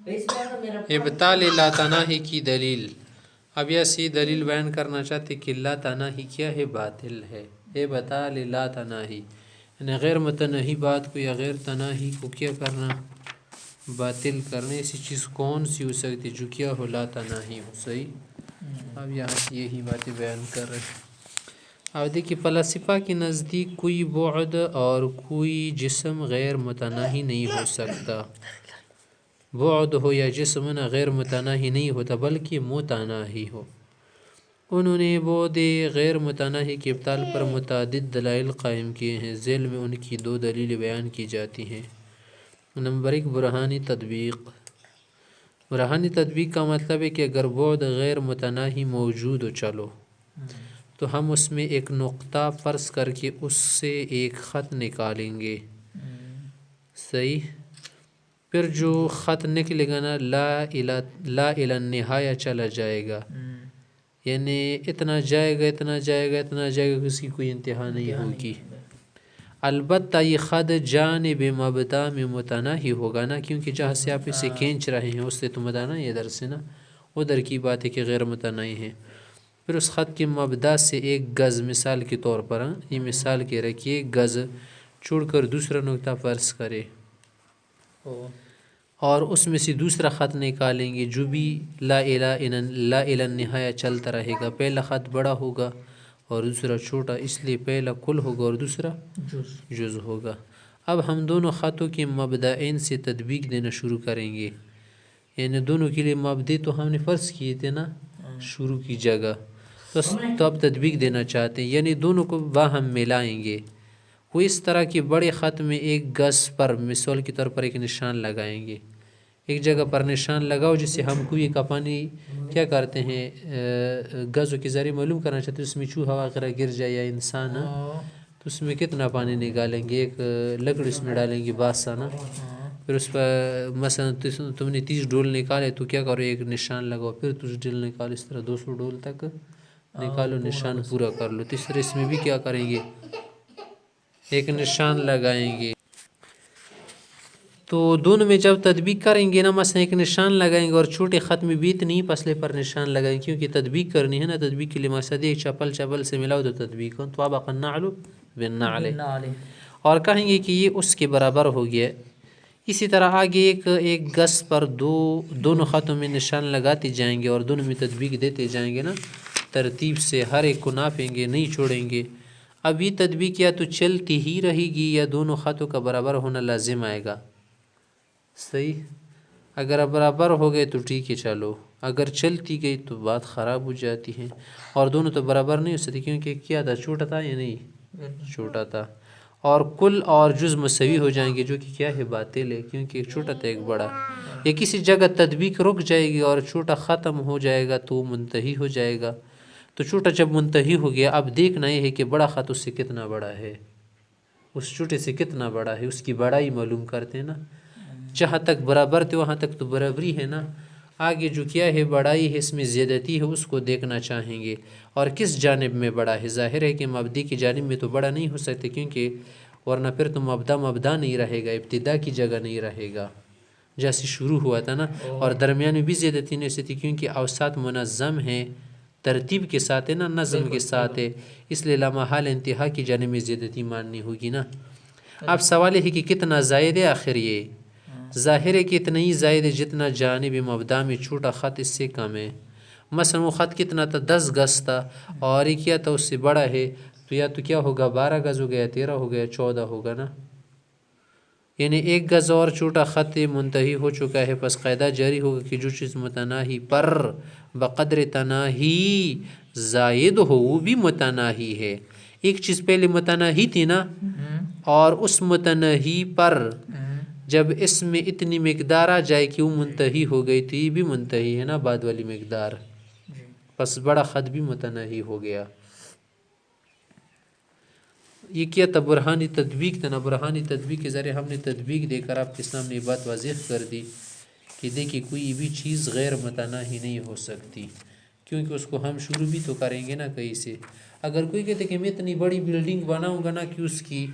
ابطال لا تناہی کی دلیل. اب ایسی دلیل بیان کرنا چاہتے کہ لا تناہی کیا ہے؟ باطل ہے. ابطال لا تناہی یعنی غیر متناہی بات کو یا غیر تناہی کو کیا کرنا؟ باطل کرنا. ایسی چیز کون سی ہو سکتی جو کیا ہو؟ لا تناہی ہو. صحیح. اب یہاں سے یہی باتیں بیان کر رہے ہیں. اب دیکھیے فلاسفہ کے نزدیک کوئی بعد اور کوئی جسم غیر متناہی نہیں ہو سکتا. بعد ہو یا جسم نہ غیر متناہی نہیں ہوتا بلکہ متناہی ہو. انہوں نے بعد غیر متناہی کے ابطال پر متعدد دلائل قائم کیے ہیں. ذیل میں ان کی 2 دلیلیں بیان کی جاتی ہیں. نمبر 1 برہانی تطبیق. برہانی تطبیق کا مطلب ہے کہ اگر بعد غیر متناہی موجود ہو چلو تو ہم اس میں ایک نقطہ فرض کر کے اس سے ایک خط نکالیں گے. صحیح. پھر جو خط نکلے گا نا لا الی النہایہ چلا جائے گا. یعنی اتنا جائے گا اتنا جائے گا اتنا جائے گا کہ اس کی کوئی انتہا نہیں ہوگی. البتہ یہ خط جانب مبدا میں متناہی ہوگا نا، کیونکہ جہاں سے آپ اسے کھینچ رہے ہیں اس سے تو مدانا ہے ادھر سے نا، ادھر کی بات ہے کہ غیر متناہی ہے. پھر اس خط کے مبدا سے 1 گز مثال کے طور پر یہ مثال کے رکھیے 1 گز چھوڑ کر دوسرا نقطہ فرض کرے اور اس میں سے دوسرا خط نکالیں گے جو بھی لا الی النہایہ چلتا رہے گا. پہلا خط بڑا ہوگا اور دوسرا چھوٹا، اس لیے پہلا کل ہوگا اور دوسرا جز ہوگا. اب ہم دونوں خطوں کے مبدئین سے تطبیق دینا شروع کریں گے. یعنی دونوں کے لیے مبدئ تو ہم نے فرض کیے تھے نا شروع کی جگہ، تو اب تطبیق دینا چاہتے ہیں. یعنی دونوں کو باہم ملائیں گے. وہ اس طرح کہ بڑے خط میں 1 گز پر مثال کے طور پر ایک نشان لگائیں گے. ایک جگہ پر نشان لگاؤ جسے ہم کنویں کا پانی کیا کرتے ہیں گزوں کے ذریعے معلوم کرنا چاہتے ہیں. اس میں چوہا وغیرہ گر جائے یا انسان تو اس میں کتنا پانی نکالیں گے؟ ایک لکڑی اس میں ڈالیں گے باسا نا. پھر اس پر مثلا تم نے 30 ڈول نکالے تو کیا کرو؟ ایک نشان لگاؤ. پھر 30 ڈول نکالو، اس طرح 200 ڈول تک نکالو، نشان پورا کر لو. تیسرے اس میں بھی کیا کریں گے؟ ایک نشان لگائیں گے. تو دونوں میں جب تطبیق کریں گے نا، مثلا ایک نشان لگائیں گے اور چھوٹے خط میں بھی اتنی پسلے پر نشان لگائیں گے کیونکہ تطبیق کرنی ہے نا. تطبیق کے لیے مقصد ایک چپل سے ملاؤ تو تطبیق ہو. طابق النعل بالنعل اور کہیں گے کہ یہ اس کے برابر ہو گیا. اسی طرح آگے ایک گز پر دونوں خطوں میں نشان لگاتے جائیں گے اور دونوں میں تطبیق دیتے جائیں گے نا ترتیب سے. ہر ایک کو ناپیں گے، نہیں چھوڑیں گے. اب یہ تطبیق یا تو چلتی ہی رہے گی یا دونوں خطوں کا برابر ہونا لازم آئے گا. صحیح. اگر برابر ہو گئے تو ٹھیک ہے چلو، اگر چلتی گئی تو بات خراب ہو جاتی ہے. اور دونوں تو برابر نہیں ہو سکتے کیونکہ کیا تھا؟ چھوٹا تھا یا نہیں؟ چھوٹا تھا. اور کل اور جز مساوی ہو جائیں گے جو کہ کیا ہے؟ باطل ہے، کیونکہ ایک چھوٹا تھا ایک بڑا. یا کسی جگہ تطبیق رک جائے گی اور چھوٹا ختم ہو جائے گا تو منتہی ہو جائے گا. تو چھوٹا جب منتہی ہو گیا اب دیکھنا یہ ہے کہ بڑا خط اس سے کتنا بڑا ہے، اس چھوٹے سے کتنا بڑا ہے. اس کی بڑائی معلوم کرتے ہیں نا. جہاں تک برابر تھے وہاں تک تو برابری ہے نا. آگے جو کیا ہے بڑائی ہے، اس میں زیادتی ہے، اس کو دیکھنا چاہیں گے. اور کس جانب میں بڑا ہے؟ ظاہر ہے کہ مبدی کی جانب میں تو بڑا نہیں ہو سکتے کیونکہ ورنہ پھر تو مبدا نہیں رہے گا، ابتدا کی جگہ نہیں رہے گا جیسے شروع ہوا تھا نا. اور درمیان میں بھی زیادتی نہیں سکتی کیونکہ اوساط منظم ہیں، ترتیب کے ساتھ ہے نا، نظم کے ساتھ ہے. اس لیے لامحال انتہا کی جانب میں زیادتی ماننی ہوگی نا. اب سوال ہے کہ کتنا زائد ہے آخر؟ یہ ظاہر ہے کہ اتنا ہی زائد ہے جتنا جانب مبدا میں چھوٹا خط اس سے کم ہے. مثلا وہ خط کتنا تھا؟ 10 گز تھا اور یہ کیا تھا؟ اس سے بڑا ہے. تو یا تو کیا ہوگا؟ 12 گز ہو گیا، 13 ہو گیا، 14 ہوگا نا. یعنی 1 گز اور چھوٹا خط منتہی ہو چکا ہے. پس قاعدہ جاری ہوگا کہ جو چیز متناہی پر بقدر تناہی زائد ہو وہ بھی متناہی ہے. ایک چیز پہلے متناہی تھی نا، اور اس متناہی پر جب اس میں اتنی مقدار آ جائے کہ وہ منتہی ہو گئی تو یہ بھی منتہی ہے نا بعد والی مقدار. پس بڑا خط بھی متناہی ہو گیا. یہ کیا تھا؟ برہانی تطبیق تھا نا. برہانی تطبیق کے ذریعے ہم نے تطبیق دے کر آپ کے سامنے یہ بات واضح کر دی کہ دیکھیے کوئی بھی چیز غیر متناہی نہیں ہو سکتی کیونکہ اس کو ہم شروع بھی تو کریں گے نا کہیں سے. اگر کوئی کہتے کہ میں اتنی بڑی بلڈنگ بناؤں گا نا کہ اس کی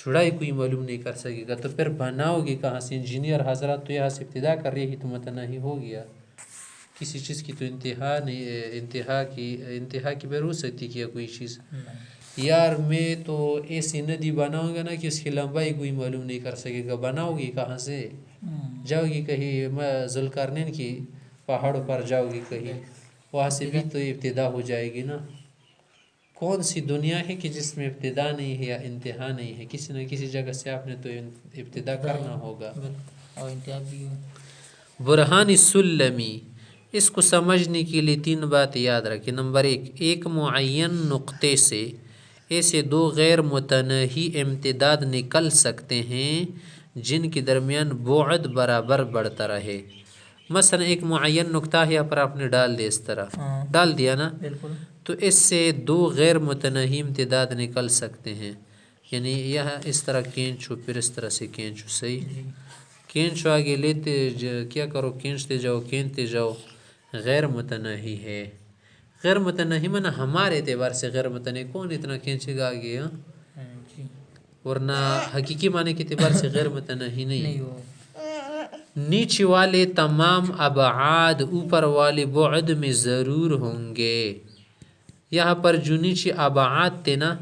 چوڑائی کوئی معلوم نہیں کر سکے گا، تو پھر بناؤ گے کہاں سے؟ انجینئر حضرات تو یہاں سے ابتدا کر رہی تو متناہی ہو گیا، کسی چیز کی تو انتہا نہیں، انتہا کی بیر ہو سکتی کیا کوئی چیز؟ یار میں تو ایسی ندی بناؤں گا نا کہ اس کی لمبائی کوئی معلوم نہیں کر سکے گا، بناؤ گی کہاں سے؟ جاؤ گی کہیں ذوالقرنین کی پہاڑوں پر جاؤ گی کہیں، وہاں سے بھی تو ابتدا ہو جائے گی نا۔ کون سی دنیا ہے کہ جس میں ابتدا نہیں ہے یا انتہا نہیں ہے؟ کسی نہ کسی جگہ سے آپ نے تو ابتدا کرنا ہوگا۔ اور انتہا بھی برہان السلمی، اس کو سمجھنے کے لیے 3 بات یاد رکھیں۔ نمبر 1، ایک معین نقطے سے ایسے 2 غیر متناہی امتداد نکل سکتے ہیں جن کے درمیان بعد برابر بڑھتا رہے۔ مثلا ایک معین نقطہ ہے، یہاں پر آپ نے ڈال دیا، اس طرح ڈال دیا نا، بالکل، تو اس سے 2 غیر متناہی امتداد نکل سکتے ہیں، یعنی یہاں اس طرح کھینچو، پھر اس طرح سے کھینچو، صحیح؟ کھینچو، آگے لیتے کیا کرو، کھینچتے جاؤ، کھینچتے جاؤ، غیر متناہی ہے۔ غیر متناہی مانا ہمارے اعتبار سے غیر متناہی، کون اتنا کھینچے گا آگے؟ ورنہ حقیقی معنی کے اعتبار سے غیر متناہی نہیں۔ نیچے والے تمام ابعاد اوپر والے بعد میں ضرور ہوں گے۔ یہاں پر جو نیچے ابعاد تھے نا،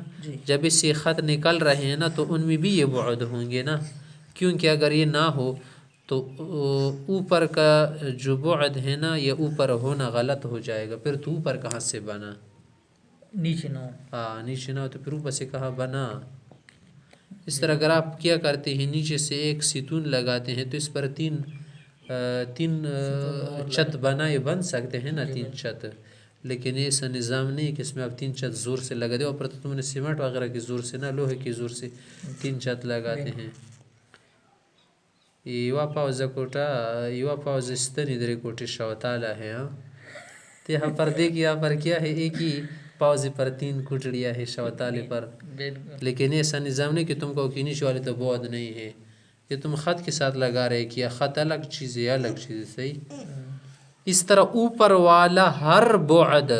جب اس سے خط نکل رہے ہیں نا، تو ان میں بھی یہ بعد ہوں گے نا، کیونکہ اگر یہ نہ ہو تو اوپر کا جو بعد ہے نا، یہ اوپر ہونا غلط ہو جائے گا، پھر تو اوپر کہاں سے بنا؟ نیچے نہ ہو، ہاں نیچے نہ ہو تو پھر اوپر سے کہاں بنا؟ اس طرح اگر آپ کیا کرتے ہیں، نیچے سے ایک ستون لگاتے ہیں تو اس پر تین چھت بن سکتے ہیں نا، 3 چھت، لیکن ایسا نظام نہیں کہ اس میں آپ 3 چھت زور سے لگا دے، اوپر تو تم نے سیمنٹ وغیرہ کی زور سے نہ، لوہے کی زور سے 3 چھت لگاتے ہیں۔ یوا پاوزا کوٹا، یوا پاوزا ستنی درے کوٹی شوتالا ہے، ہاں تو یہاں پر دیکھیے، یہاں پر کیا ہے، ایک ہی پاوزے پر 3 کٹڑیاں ہے شوتالے پر، لیکن ایسا نظام نہیں کہ تم کو کہ نیچے والے تو بعد نہیں ہے، یہ تم خط کے ساتھ لگا رہے کیا، خط الگ چیز ہے، الگ چیز ہے، صحیح؟ اس طرح اوپر والا ہر بعد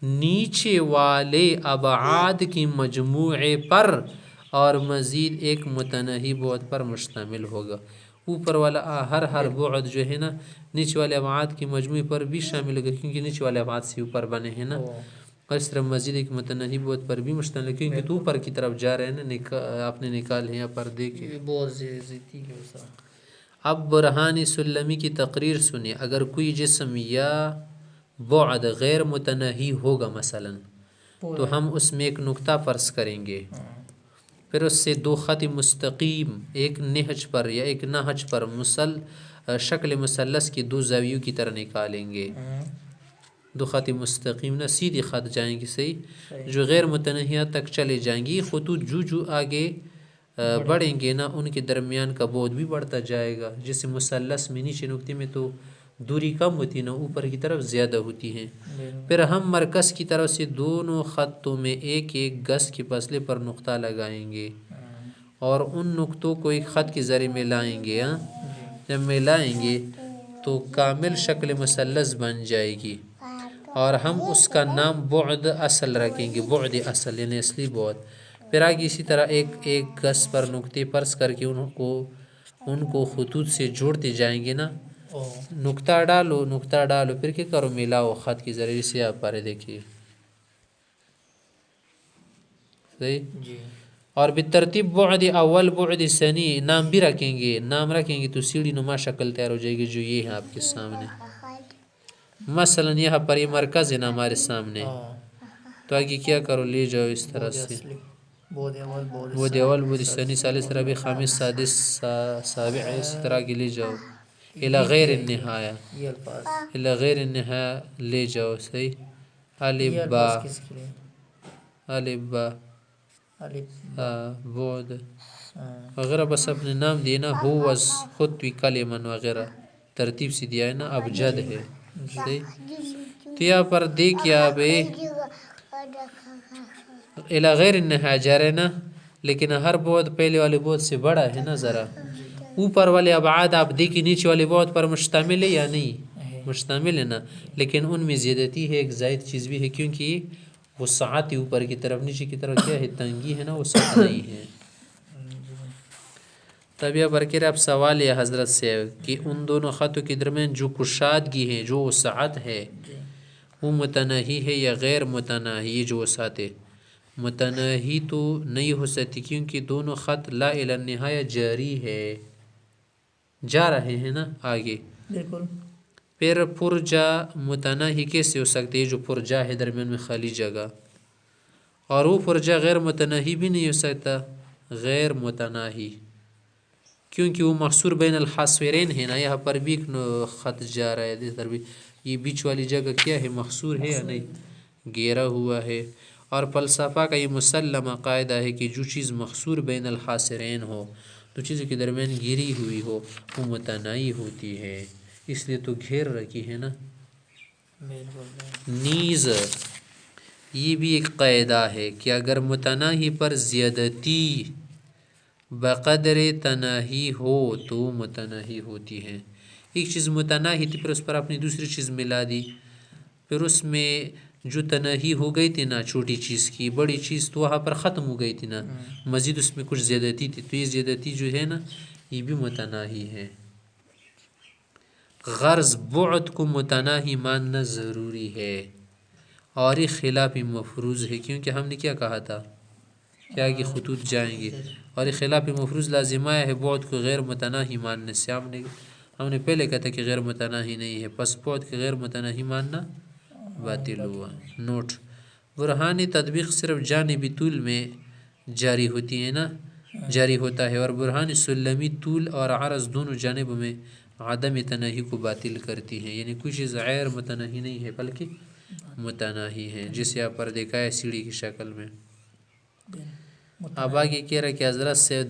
نیچے والے ابعاد کی مجموعے پر اور مزید ایک متناہی بعد پر مشتمل ہوگا۔ اوپر والا ہر بعد جو ہے نا، نیچے والے ابعاد کی مجموعے پر بھی شامل ہوگا، کیونکہ نیچے والے ابعاد سے اوپر بنے ہیں نا، اور اس طرح مزید ایک متناہی بعد پر بھی مشتمل ہے، کیونکہ تو اوپر کی طرف جا رہے ہیں نا، آپ نے نکال ہیں یہاں پر دیکھیں۔ بہت زیادتی ہے اس طرح۔ اب برہان سلمی کی تقریر سنیں۔ اگر کوئی جسم یا بعد غیر متناہی ہوگا مثلا، تو ہم اس میں ایک نقطہ فرض کریں گے، پھر اس سے 2 خط مستقیم ایک نہج پر یا ایک نہج پر شکل مثلث کی 2 زاویوں کی طرح نکالیں گے، 2 خط مستقیم نہ سیدھی خط جائیں گے، صحیح؟ جو غیر متناہیات تک چلے جائیں گے، یہ خطوط جو آگے بڑھیں گے نا، ان کے درمیان کا بعد بھی بڑھتا جائے گا، جیسے مثلث میں نیچے نقطے میں تو دوری کم ہوتی نا، اوپر کی طرف زیادہ ہوتی ہیں۔ پھر ہم مرکز کی طرف سے دونوں خطوں میں ایک گز کے فاصلے پر نقطہ لگائیں گے، اور ان نقطوں کو ایک خط کے ذریعے ملائیں گے، ہاں جب ملائیں گے تو کامل شکل مثلث بن جائے گی، اور ہم اس کا نام بعد اصل رکھیں گے، بعد اصل یعنی اصلی بعد۔ پھر آگے اسی طرح ایک گز پر نقطے فرض کر کے ان کو خطوط سے جوڑتے جائیں گے نا، نقطہ ڈالو، پھر کیا کرو، ملاؤ خط کی ذریعے سے، آپ پارے دیکھیے، صحیح؟ جی۔ اور بالترتیب بعد اول بعد ثانی نام بھی رکھیں گے تو سیڑھی نما شکل تیار ہو جائے گی، جو یہ ہے آپ کے سامنے۔ مثلا یہاں پر یہ مرکز ہے نا ہمارے سامنے، تو آگے کیا کرو، لے جاؤ اس طرح سے، بعد اول بعد ثانی ثالث رابع خامس سادس سابع، اسی طرح کے لے جاؤ، الى غیر النہایہ، یہ الفاظ الى غیر النہایہ لے جاؤ، صحیح؟ الف یہ با، الفاظ کس کے لیے؟ الف با، بعد وغیرہ، بس اپنے نام دیے نا، ہوز خطوی کلمن وغیرہ ترتیب سے دیا ہے نا، ابجد ہے، صحیح؟ تو یہاں پر دیکھئے آپ الى غیر النہایہ جا رہے نا، لیکن ہر بعد پہلے والے بعد سے بڑا ہے نا ذرا، اوپر والے ابعاد آپ دیکھیں نیچے والے بعد پر مشتمل ہے یا نہیں؟ مشتمل ہے نا، لیکن ان میں زیادتی ہے، ایک زائد چیز بھی ہے، کیونکہ وہ ساعت اوپر کی طرف، نیچے کی طرف کیا ہے، تنگی ہے نا، وہ ساتھ نہیں ہے۔ تب یہ برکر اب سوال ہے حضرت سے کہ ان دونوں خطوں کے درمیان جو کشادگی ہے، جو وسعت ہے، جی وہ متناہی ہے یا غیر متناہی؟ یہ جو وسعت ہے متناہی تو نہیں ہو سکتی، کیونکہ دونوں خط لا الی النہایہ جاری ہے، جا رہے ہیں نا آگے. بالکل. پھر پرجا متناہی کیسے ہو سکتی ہے؟ جو پرجا ہے درمیان میں خالی جگہ، اور وہ پرجا غیر متناہی بھی نہیں ہو سکتا. غیر متناہی کیونکہ وہ محصور بین الحاصرین ہے نا. یہاں پر بھی ایک خط جا رہا ہے، ادھر بھی یہ بیچ والی جگہ کیا ہے؟ محصور ہے یا نہیں؟ گھیرا ہوا ہے. اور فلسفہ کا یہ مسلمہ قاعدہ ہے کہ جو چیز محصور بین الحاصرین ہو، تو چیزوں کے درمیان گھری ہوئی ہو، وہ متناہی ہوتی ہے. اس لیے تو گھیر رکھی ہے نا. بالکل. نیز یہ بھی ایک قاعدہ ہے کہ اگر متناہی پر زیادتی بقدر تناہی ہو تو متناہی ہوتی ہے. ایک چیز متناہی تھی، پھر اس پر اپنی دوسری چیز ملا دی، پھر اس میں جو تناہی ہو گئی تھی نا چھوٹی چیز کی، بڑی چیز تو وہاں پر ختم ہو گئی تھی نا، مزید اس میں کچھ زیادتی تھی، تو یہ زیادتی جو ہے نا یہ بھی متناہی ہے. غرض بعد کو متناہی ماننا ضروری ہے، اور یہ خلاف مفروض ہے، کیونکہ ہم نے کیا کہا تھا کہ آگے خطوط جائیں گے، اور یہ خلاف مفروض لازمہ ہے بعد کو غیر متناہی ماننے سے. ہم نے پہلے کہا تھا کہ غیر متناہی نہیں ہے، پس بعد کے غیر متناہی ماننا باطل ہوا. نوٹ: برہانی تطبیق صرف جانبی طول میں جاری ہوتی ہے نا، جاری ہوتا ہے، اور برہانی سلمی طول اور عرض دونوں جانبوں میں عدم تناہی کو باطل کرتی ہیں. یعنی کوئی چیز غیر متناہی نہیں ہے بلکہ متناہی ہے، جسے آپ پر دیکھا ہے سیڑھی کی شکل میں. اب آگے کہہ رہے کہ حضرت سے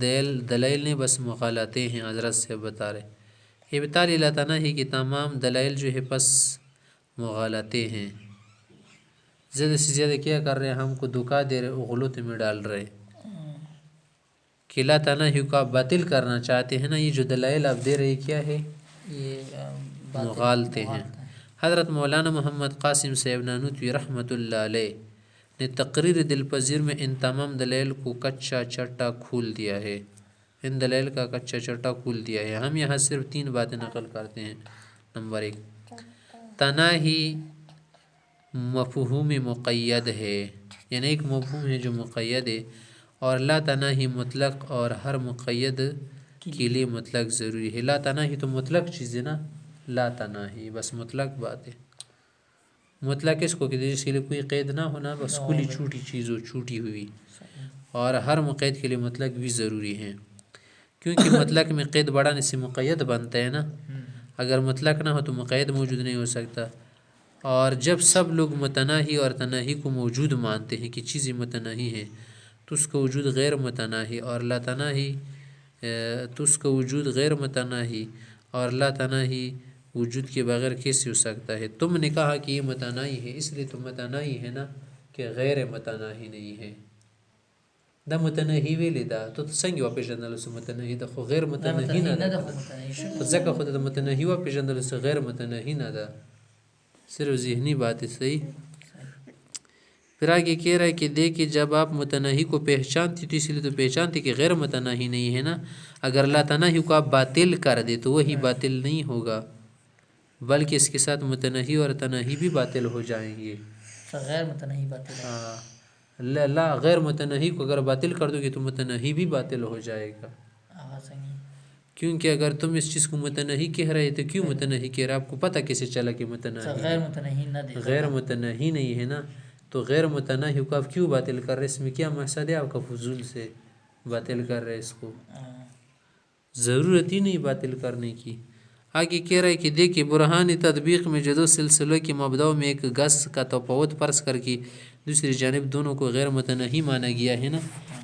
دلائل نہیں بس مغالطے ہیں. حضرت سے بتا رہے ابطال لا تناہی کی تمام دلائل جو ہے بس مغالطے ہیں. زیادہ سے زیادہ کیا کر رہے ہیں؟ ہم کو دھوکا دے رہے، غلط میں ڈال رہے کہ لا تناہی کو آپ باطل کرنا چاہتے ہیں نا. یہ جو دلائل آپ دے رہے کیا ہے؟ یہ مغالطے ہیں. حضرت مولانا محمد قاسم صاحب نانوتوی رحمۃ اللہ علیہ نے تقریر دلپذیر میں ان تمام دلائل کو کچا چٹا کھول دیا ہے. ان دلائل کا کچا چٹا کھول دیا ہے. ہم یہاں صرف 3 باتیں نقل کرتے ہیں. نمبر 1، تناہی مفہوم مقید ہے، یعنی ایک مفہوم ہے جو مقید ہے، اور لا تناہی مطلق اور ہر مقید کے لیے مطلق ضروری ہے. لا تناہی تو مطلق چیز ہے نا، لا تناہی بس مطلق بات ہے. مطلق اس کو کہ جس کے لیے کوئی قید نہ ہونا، بس کھلی چھوٹی چیز ہو، چھوٹی ہوئی. اور ہر مقید کے لیے مطلق بھی ضروری ہے، کیونکہ مطلق میں قید بڑھانے سے مقید بنتا ہے نا. اگر مطلق نہ ہو تو مقید موجود نہیں ہو سکتا. اور جب سب لوگ متناہی اور تناہی کو موجود مانتے ہیں کہ چیزیں متناہی ہیں، تو اس کا وجود غیر متناہی اور لا تناہی اور لا تناہی وجود کے بغیر کیسے ہو سکتا ہے؟ تم نے کہا کہ یہ متناہی ہے، اس لیے تو متناہی ہے نا، کہ غیر متناہی نہیں ہے. دا متناہی ویلی دا تو څنګه وپېژندل سو متناهي ده، خو غیر متناهي نه ده، خو ځکه خو د متناهي وپېژندل سو غیر متناهي نه ده. صرف ذہنی بات ہے. صحیح. پھر آگے کہہ رہا ہے کہ دیکھیں جب آپ متناہی کو پہچانتی تو اس لیے تو پہچانتی کہ غیر متناہی نہیں ہے نا. اگر لا تناہی کو آپ باطل کر دے تو وہی باطل نہیں ہوگا، بلکہ اس کے ساتھ متناہی اور تناہی بھی باطل ہو جائیں گے. غیر متناہی باطل ہے. لا غیر متناہی کو اگر باطل کر دو گے تو متناہی بھی باطل ہو جائے گا. کیونکہ اگر تم اس چیز کو متناہی کہہ رہے تو کیوں متناہی کہہ رہے؟ آپ کو پتہ کیسے چلا کہ متناہی غیر متناہی نہیں ہے نا. تو غیر متناہی کو آپ کیوں باطل کر رہے؟ اس میں کیا مقصد ہے آپ کا؟ فضول سے باطل کر رہے اس کو، ضرورت ہی نہیں باطل کرنے کی. آگے کہہ رہا ہے کہ دیکھیں برہانی تطبیق میں جو 2 سلسلوں کے مبداؤں میں ایک گز کا تفاوت فرض کر کے دوسری جانب دونوں کو غیر متناہی مانا گیا ہے نا.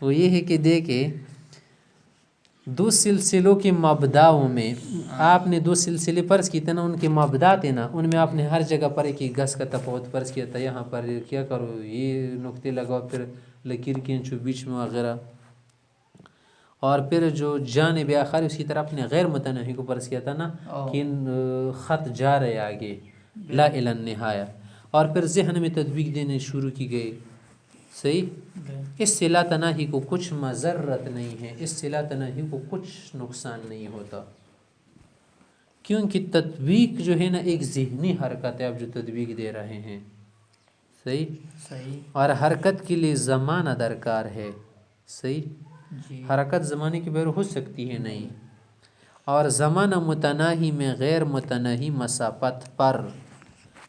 وہ یہ ہے کہ دیکھیں 2 سلسلوں کے مبداؤں میں آپ نے 2 سلسلے فرض کیے تھے نا، ان کے مبدا تھے نا، ان میں آپ نے ہر جگہ پر ایک گز کا تفاوت فرض کیا تھا. یہاں پر کیا کرو، یہ نقطے لگاؤ، پھر لکیر کھینچو بیچ میں وغیرہ، اور پھر جو جانب آخر اس کی طرف اپنے غیر متناہی کو فرض کیا تھا نا کہ خط جا رہے آگے لا الی النہایہ، اور پھر ذہن میں تطبیق دینے شروع کی گئی صحیح. جی. اس سے لا تناہی کو کچھ مضرت نہیں ہے، اس سے لا تناہی کو کچھ نقصان نہیں ہوتا، کیونکہ تطبیق جو ہے نا ایک ذہنی حرکت ہے. آپ جو تطبیق دے رہے ہیں صحیح، صحیح. اور حرکت کے لیے زمانہ درکار ہے. صحیح. جی. حرکت زمانے کے بغیر ہو سکتی ہے نہیں. اور زمانہ متناہی میں غیر متناہی مسافت پر،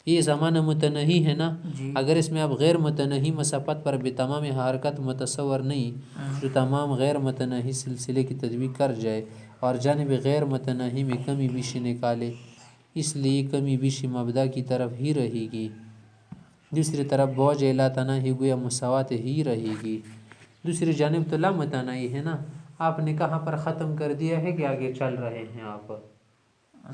یہ زمانہ متناہی ہے نا، جی. اگر اس میں اب غیر متناہی مسافت پر بھی تمام حرکت متصور نہیں، جو تمام غیر متناہی سلسلے کی تطبیق کر جائے اور جانب غیر متناہی میں کمی بیشی نکالے، اس لیے کمی بیشی مبدا کی طرف ہی رہے گی. دوسری طرف بوجھ لا تناہی گویا مساوات ہی رہے گی. دوسری جانب تو لا متناہی ہے نا، آپ نے کہاں پر ختم کر دیا ہے کہ آگے چل رہے ہیں آپ،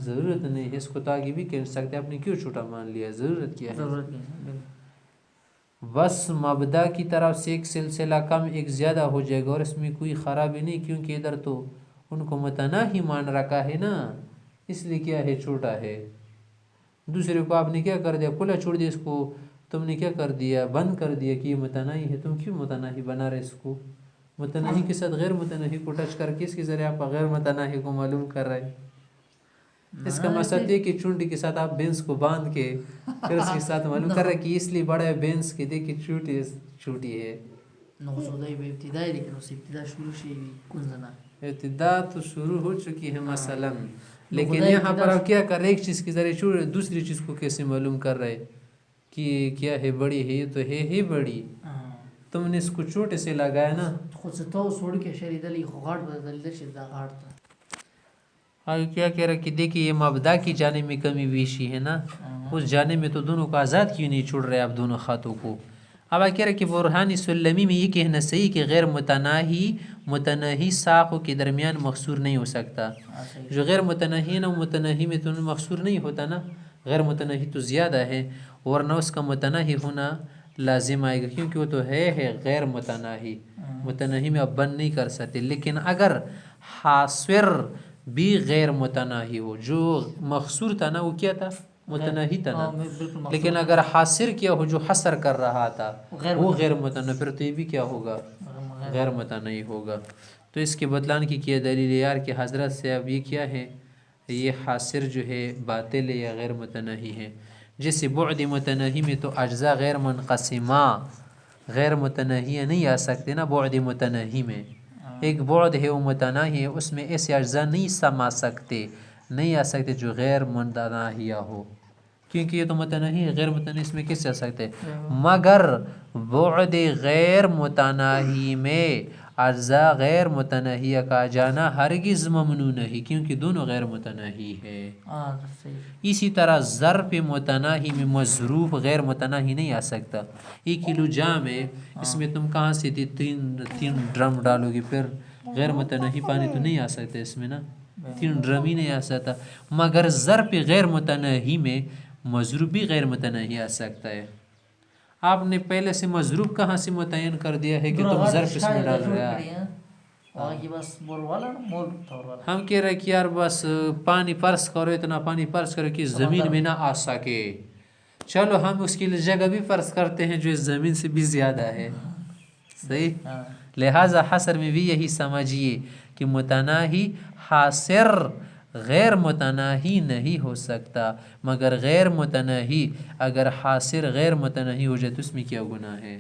ضرورت نہیں ہے اس کو، تو آگے بھی کہہ سکتے آپ نے کیوں چھوٹا مان لیا، ضرورت کیا ہے. ضرورت نہیں ہے. بس مبدا کی طرف سے ایک سلسلہ کم ایک زیادہ ہو جائے گا اور اس میں کوئی خرابی نہیں، کیونکہ ادھر تو ان کو متناہی مان رکھا ہے نا، اس لیے کیا ہے چھوٹا ہے. دوسرے کو آپ نے کیا کر دیا، کھلا چھوڑ دیا، اس کو تم نے کیا کر دیا، بند کر دیا کہ یہ متناہی ہے. تم کیوں متناہی بنا رہے اس کو، متناہی کے ساتھ غیر متناہی کو ٹچ کر کے اس کے ذریعے آپ غیر متناہی کو معلوم کر رہے ہیں. اس کا مقصد یہ کہ چونڈی کے ساتھ آپ بینس کو باندھ کے پھر اس کے ساتھ معلوم کر رہے کہ اس لیے بڑا ہے بینس کے، دیکھیں چھوٹی ہے. نقصدائی بھی ابتدائی، لیکن اس ابتدا شروع سے کن زنا ابتدا تو شروع ہو چکی ہے مثلا، لیکن یہاں پر آپ کیا کر رہے، ایک چیز کے ذریعے دوسری چیز کو کیسے معلوم کر رہے کہ کیا ہے، بڑی ہے، یہ تو ہے ہی بڑی، تم نے اس کو چھوٹے سے لگایا نا. خود سے تو سوڑ کے شریدہ لی غاٹ بدل دے شدہ غاٹ تھا. آگے کیا کہہ رہا کہ دیکھیے یہ مبدا کی جانب میں کمی بیشی ہے نا، اس جانب میں تو دونوں کو آزاد کیوں نہیں چھوڑ رہے آپ دونوں خطوں کو. اب کہہ رہا کہ برہان سلمی میں یہ کہنا صحیح کہ غیر متناہی ساقوں کے درمیان مقصور نہیں ہو سکتا. جو غیر متناہی ہے نا، متناہی میں تو مقصور نہیں ہوتا نا، غیر متناہی تو زیادہ ہے، ورنہ اس کا متناہی ہونا لازم آئے گا، کیونکہ وہ تو ہے غیر متناہی، متناہی میں اب بند نہیں کر سکتے. لیکن اگر حاصر بھی غیر متناہی ہو، جو مقصور تھا نا وہ کیا تھا، متناہی تھا نا، لیکن اگر حاصر کیا ہو جو حصر کر رہا تھا وہ غیر متناہی، پھر تو یہ بھی کیا ہوگا، غیر متناہی ہوگا. تو اس کے بتلانے کی کیا دلیل یار کہ حضرت سے اب یہ کیا ہے، یہ حاصر جو ہے باطل ہے یا غیر متناہی ہے. جیسے بعد متناہی میں تو اجزاء غیر منقسمہ غیر متناہی نہیں آ سکتے نا. بعد متناہی میں ایک بعد ہے وہ متناہی ہے، اس میں ایسے اجزاء نہیں سما سکتے، نہیں آ سکتے جو غیر متناہیہ ہو، کیونکہ یہ تو متناہی ہے، غیر متناہی اس میں کیسے آ سکتے. مگر بعد غیر متناہی میں اجزاء غیر متناہیہ کا جانا ہرگز ممنوع نہیں، کیونکہ دونوں غیر متناہی ہے. اسی طرح ظرف متناہی میں مظروف غیر متناہی نہیں آ سکتا. 1 کلو جام ہے، اس میں تم کہاں سے تین ڈرم ڈالو گے، پھر غیر متناہی پانی تو نہیں آ سکتا اس میں نا، 3 ڈرم ہی نہیں آ سکتا. مگر ظرف غیر متناہی میں مظروف بھی غیر متناہی آ سکتا ہے. آپ نے پہلے سے مظروف کہاں سے متعین کر دیا ہے کہ تم ظرف اس میں ڈال رہے ہیں. ہم کہہ رہے کہ یار بس پانی فرض کرو، اتنا پانی فرض کرو کہ زمین میں نہ آ سکے، چلو ہم اس کے لیے جگہ بھی فرض کرتے ہیں جو اس زمین سے بھی زیادہ ہے. صحیح. لہٰذا حصر میں بھی یہی سمجھیے کہ متناہی حاصر غیر متناہی نہیں ہو سکتا، مگر غیر متناہی اگر حاصر غیر متناہی ہو جائے تو اس میں کیا گناہ ہے.